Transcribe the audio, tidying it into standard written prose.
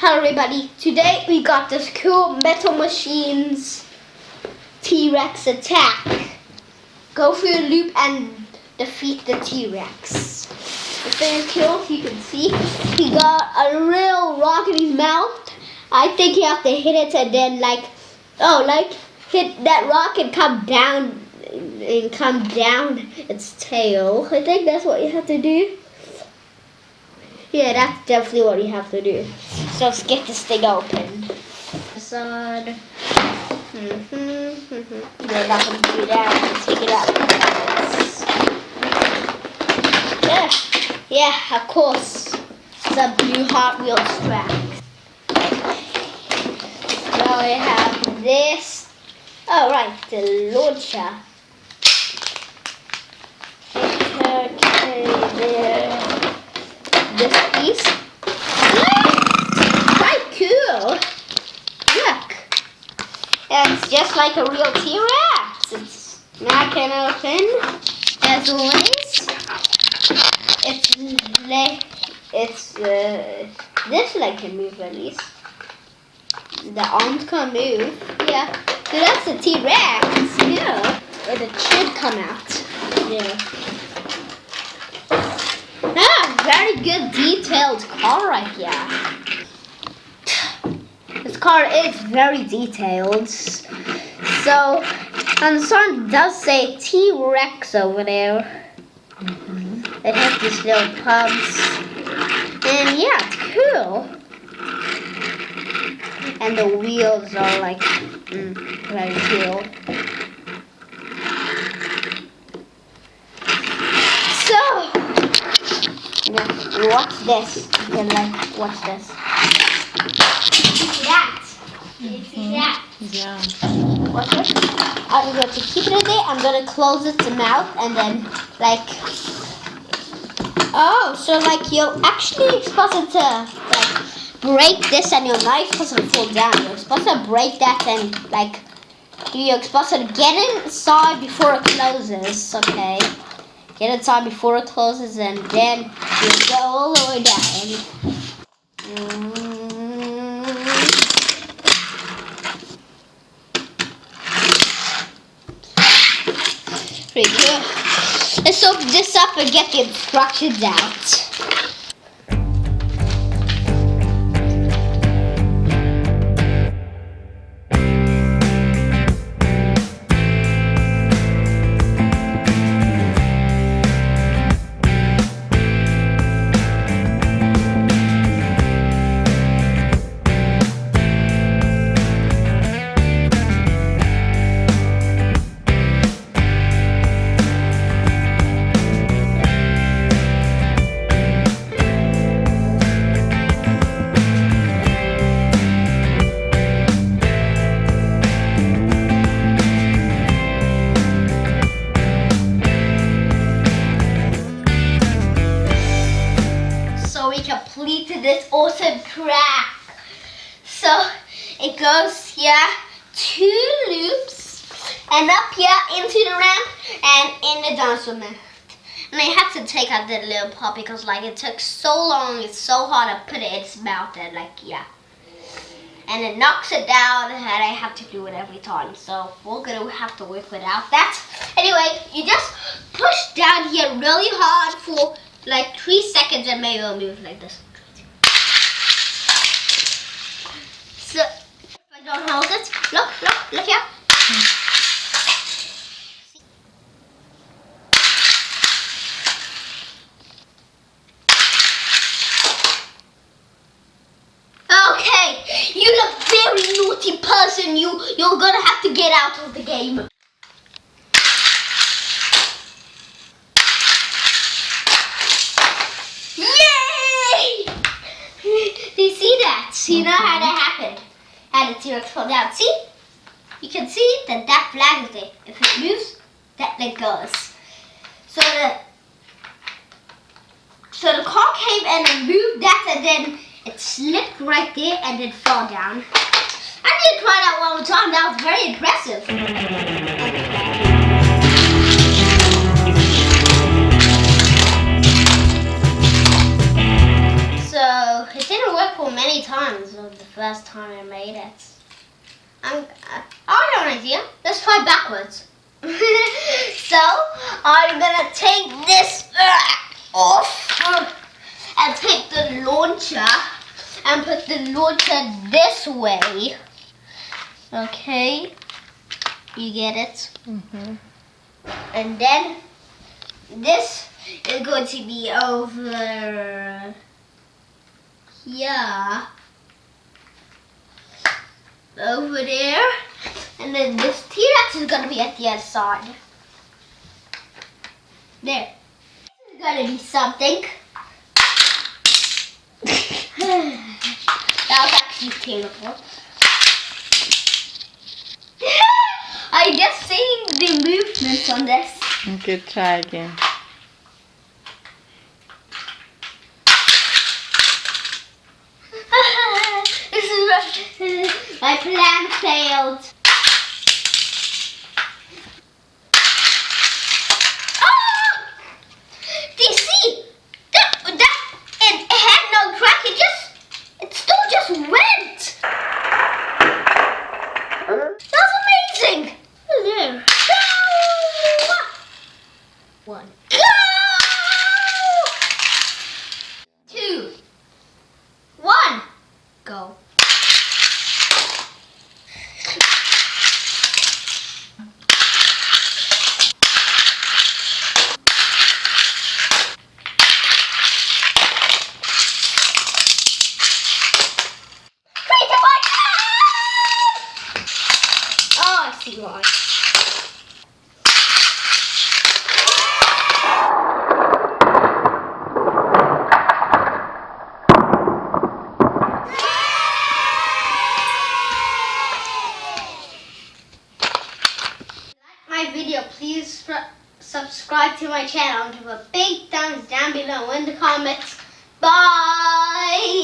Hello everybody, today we got this cool Metal Machines T-Rex attack. Go through a loop and defeat the T-Rex. The thing is cool, you can see, he got a real rock in his mouth. I think you have to hit it and then hit that rock and come down its tail. I think that's what you have to do. Yeah, that's definitely what you have to do. So let's get this thing open. This on. We're not going to do that. Let's take it out. Yeah, of course. Some new Hot Wheels tracks. So we have this. Oh, right, the launcher. Okay, there. This piece. Quite cool. Look. It's just like a real T-Rex. It's not can open. As always. This leg can move at least. The arms can move. Yeah. So that's a T-Rex. Yeah. And it should come out. Yeah. Very good detailed car right here. This car is very detailed. So, and the song does say T-Rex over there. It has these little pumps. And yeah, it's cool. And the wheels are like very cool. So, watch this. You can watch this. See that? Can you see that? Yeah. Watch it. I'm going to keep it in there. I'm going to close its mouth and then oh, so you're actually supposed to break this and your knife doesn't fall down. You're supposed to break that and you're supposed to get inside before it closes. Okay. Get inside before it closes and then you go all the way down. Pretty cool. Let's open this up and get the instructions out. Completed this awesome track. So it goes here, 2 loops, and up here into the ramp and in the dinosaur mouth. And I had to take out the little pup because it took so long. It's so hard to put it in its mouth and and it knocks it down, and I have to do it every time. So we're gonna have to work without that. Anyway, you just push down here really hard for 3 seconds and maybe it'll move like this. So, if I don't hold it, look here. Okay, you look very naughty person. You're gonna have to get out of the game. You know how that happened? How the T-Rex fell down. See? You can see that flag is there. If it moves, that leg goes. So the car came and it moved that and then it slipped right there and then fell down. I did try that one more time. That was very impressive. So it didn't work for many times the first time I made it. I have an idea. Let's try backwards. So I'm gonna take this off and take the launcher and put the launcher this way. Okay, you get it? Mm-hmm. And then this is going to be over here, over there, and then this T-Rex is going to be at the other side. There. This is going to be something. That was actually terrible. I just seen the movements on this. Okay, try again. My plan failed. Oh! Do you see? It had no crack. It still just went. That's amazing. There. Go! One. Go! 2, 1. Go. Oh, I see why. My video, please subscribe to my channel and give a big thumbs down below in the comments. Bye!